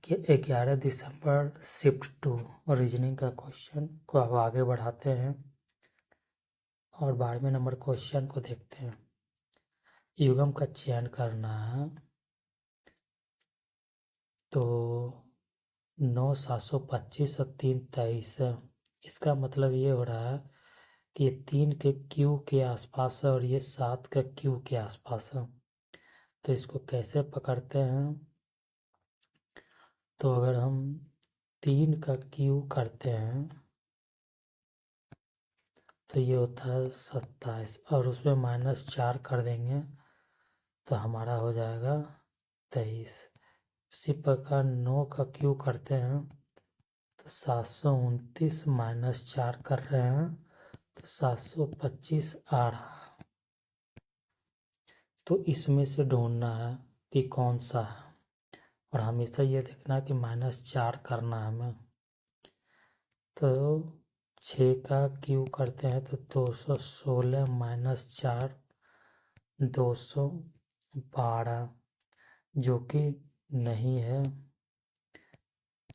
11 दिसंबर shift 2 reasoning का question को अब आगे बढ़ाते हैं और 12वें नंबर क्वेश्चन को देखते हैं। युग्म का चयन करना है तो 9 725 और 3 23 है। इसका मतलब ये हो रहा है कि ये 3 के क्यू के आसपास है और ये 7 का क्यू के आसपास है। तो इसको कैसे पकड़ते हैं? तो अगर हम 3 का क्यू करते हैं तो ये होता है 27 और उसमें -4 कर देंगे तो हमारा हो जाएगा 23। उसी प्रकार 9 का क्यू करते हैं तो 729 -4 कर रहे हैं तो 725 आ रहा है। तो इसमें से ढूंढना है कि कौन सा है और हमेशा ये देखना है कि -4 करना है हमें। तो 6 का क्यू करते हैं तो 216 -4 212 जो कि नहीं है।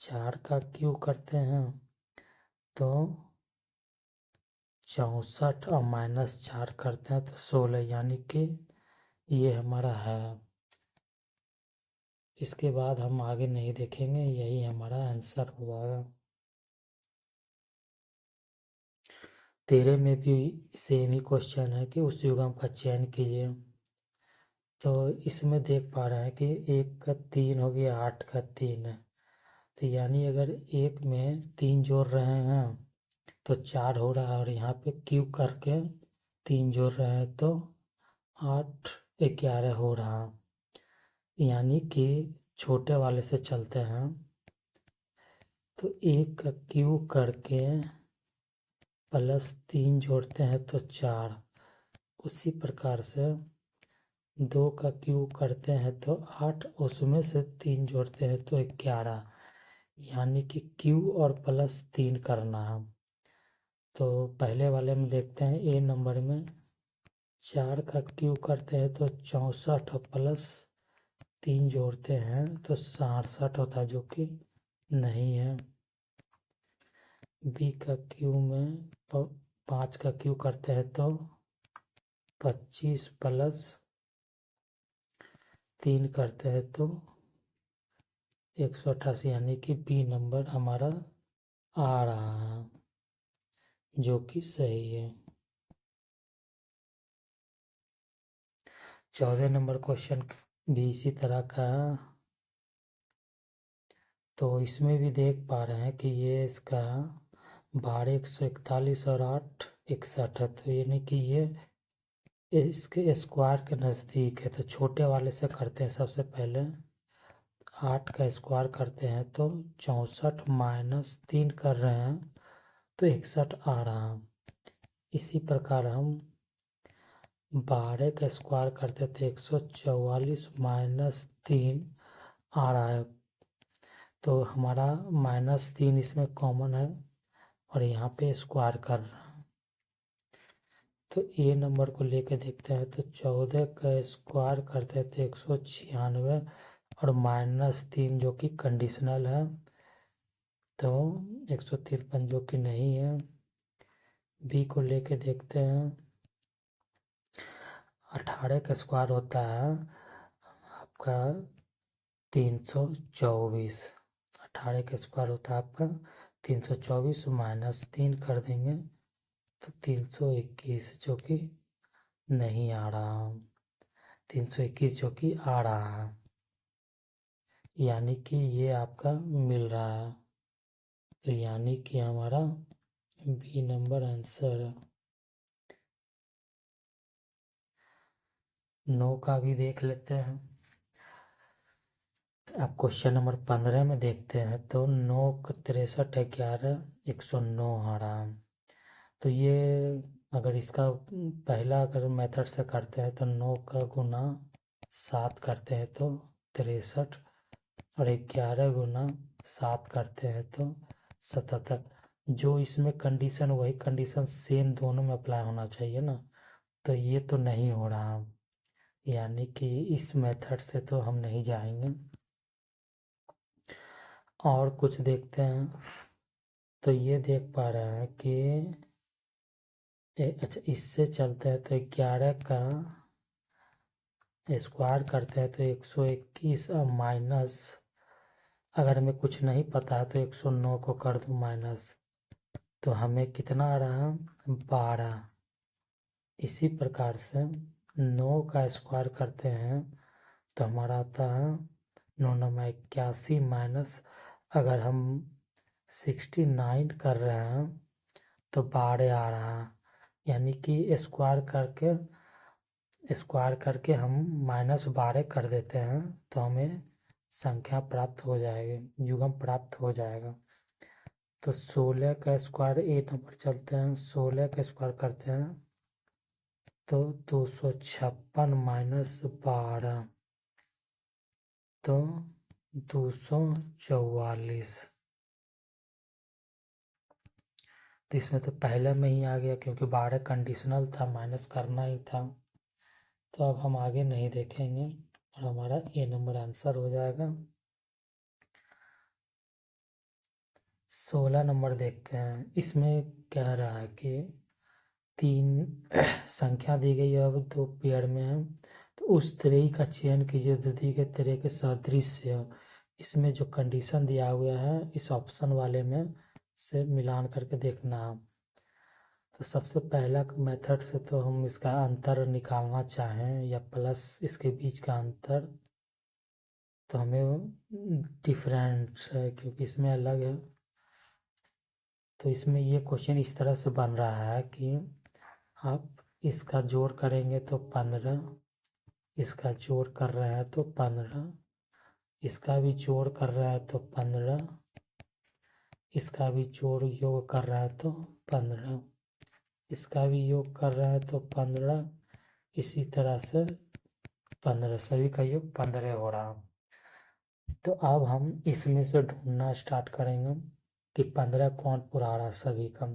4 का क्यू करते हैं तो 64 और -4 करते हैं तो 16 यानी कि ये हमारा है। इसके बाद हम आगे नहीं देखेंगे, यही हमारा आंसर होगा। 13 में भी सेम ही क्वेश्चन है कि उस युग्म का चयन कीजिए। तो इसमें देख पा रहे हैं कि 1 का 3 हो गया, 8 का 3 है। तो यानी अगर 1 में 3 जोड़ रहे हैं तो 4 हो रहा है और यहाँ पे क्यू करके 3 जोड़ रहे हैं तो 8 11 हो रहा है। यानी कि छोटे वाले से चलते हैं तो 1 का क्यू करके +3 जोड़ते हैं तो 4। उसी प्रकार से 2 का क्यू करते हैं तो 8, उसमें से 3 जोड़ते हैं तो 11। यानी कि क्यू और +3 करना है। तो पहले वाले में देखते हैं, ए नंबर में 4 का क्यू करते हैं तो 64 और +3 जोड़ते हैं तो 67 होता है जो कि नहीं है। बी का क्यू में 5 का क्यू करते हैं तो 25 +3 करते हैं तो 188 यानी कि बी नंबर हमारा आ रहा है जो कि सही है। 14 नंबर क्वेश्चन भी इसी तरह का है। तो इसमें भी देख पा रहे हैं कि ये इसका 12 141 और 8 61 है। तो यानी कि ये इसके स्क्वायर के नज़दीक है। तो छोटे वाले से करते हैं सबसे पहले। 8 का स्क्वायर करते हैं तो 64 -3 कर रहे हैं तो 61 आ रहा है। इसी प्रकार हम 12 का स्क्वायर करते थे 144 -3 आ रहा है। तो हमारा -3 इसमें कॉमन है और यहाँ पे स्क्वायर कर रहा है। तो ए नंबर को लेके देखते हैं तो 14 का स्क्वायर करते थे 196 और -3 जो कि कंडीशनल है तो 153 जो कि नहीं है। बी को लेके देखते हैं, 18 का स्क्वायर होता है आपका 324। 18 का स्क्वायर होता है आपका 324 -3 कर देंगे तो 321 जो कि नहीं आ रहा। 321 जो कि आ रहा है यानी कि ये आपका मिल रहा है। तो यानी कि हमारा बी नंबर आंसर है। 9 का भी देख लेते हैं। अब क्वेश्चन नंबर 15 में देखते हैं तो 9 63 11 109 आ रहा है। तो ये अगर इसका पहला अगर मेथड से करते हैं तो 9 का गुना 7 करते हैं तो 63 और 11 गुना 7 करते हैं तो 77। जो इसमें कंडीशन वही कंडीशन सेम दोनों में अप्लाई होना चाहिए ना। तो ये तो नहीं हो रहा, यानी कि इस मेथड से तो हम नहीं जाएंगे। और कुछ देखते हैं। तो ये देख पा रहे हैं कि अच्छा इससे चलते हैं तो 11 का स्क्वायर करते हैं तो 121 और माइनस, अगर हमें कुछ नहीं पता है तो 109 को कर दूँ माइनस, तो हमें कितना आ रहा है 12। इसी प्रकार से 9 का स्क्वायर करते हैं तो हमारा आता है 9×9 = 81 माइनस, अगर हम 69 कर रहे हैं तो 12 आ रहा है, यानी कि स्क्वायर करके हम -12 कर देते हैं तो हमें संख्या प्राप्त हो जाएगी, युग्म प्राप्त हो जाएगा। तो 16 का स्क्वायर 8 नंबर चलते हैं, 16 का स्क्वायर करते हैं तो 256 माइनस 12 तो 244। तो इसमें तो पहले में ही आ गया क्योंकि 12 कंडीशनल था, माइनस करना ही था। तो अब हम आगे नहीं देखेंगे और हमारा ए नंबर आंसर हो जाएगा। 16 नंबर देखते हैं। इसमें कह रहा है कि 3 संख्या दी गई है, अब 2 पेयर में है, तो उस त्रिभुज का चयन कीजिए जो दी गई त्रिभुज के सदृश्य। इसमें जो कंडीशन दिया हुआ है इस ऑप्शन वाले में से मिलान करके देखना। तो सबसे पहला मेथड से तो हम इसका अंतर निकालना चाहें या प्लस इसके बीच का अंतर, तो हमें डिफरेंट है क्योंकि इसमें अलग है। तो इसमें ये क्वेश्चन इस तरह से बन रहा है कि आप इसका जोड़ करेंगे तो 15, इसका जोड़ कर रहे हैं तो 15, इसका भी जोड़ कर रहे हैं तो 15, इसका भी जोड़ योग कर रहे हैं तो 15, इसका भी योग कर रहे हैं तो 15, इसी तरह से 15, सभी का योग 15 हो रहा। तो अब हम इसमें से ढूंढना स्टार्ट करेंगे कि 15 कौन पूरा रहा सभी का।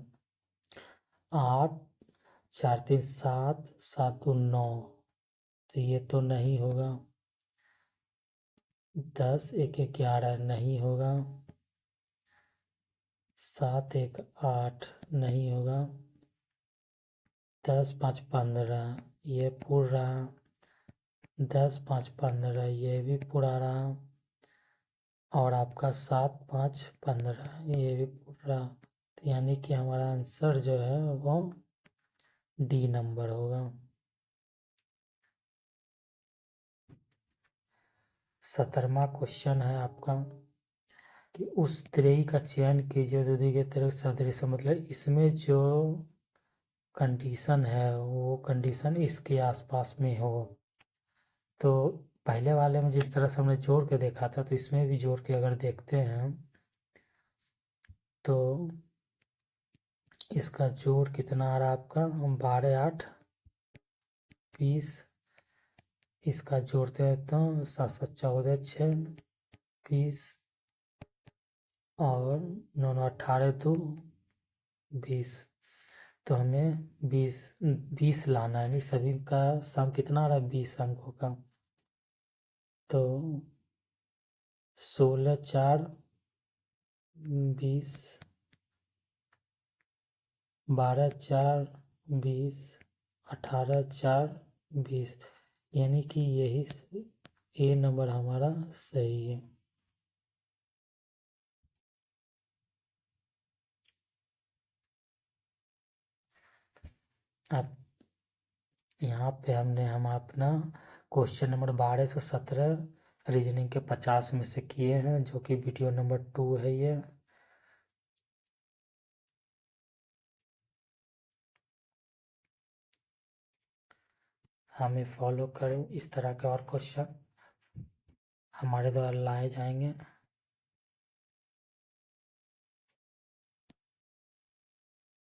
8, 4 3 7, 7 2 9, तो ये तो नहीं होगा। 10 1 11 नहीं होगा। 7 1 8 नहीं होगा। 10 5 15 ये पूरा। 10 5 15 ये भी पूरा रहा। और आपका 7 5 15 ये भी पूरा। तो यानी कि हमारा आंसर जो है वो डी नंबर होगा। 17वां क्वेश्चन है आपका कि उस त्रिभुज का चयन कीजिए जो दी गई त्रिभुज सदृश, मतलब इसमें जो कंडीशन है वो कंडीशन इसके आसपास में हो। तो पहले वाले में जिस तरह से हमने जोड़ के देखा था तो इसमें भी जोड़ के अगर देखते हैं तो इसका जोड़ कितना आ रहा है आपका 12 8 20, इसका जोड़ते हैं तो 7 7 14 6 20 और 9 9 18 2 20। तो हमें 20 लाना है, नहीं सभी का सम कितना आ रहा है 20 अंकों का। तो 16 4 20, 12 4 20, 18 4 20, यानी कि यही ए नंबर हमारा सही है। अब यहाँ पे हम अपना क्वेश्चन नंबर 12 से 17 रीजनिंग के 50 में से किए हैं, जो कि वीडियो नंबर 2 है ये। हमें फॉलो करें, इस तरह के और क्वेश्चन हमारे द्वारा लाए जाएंगे।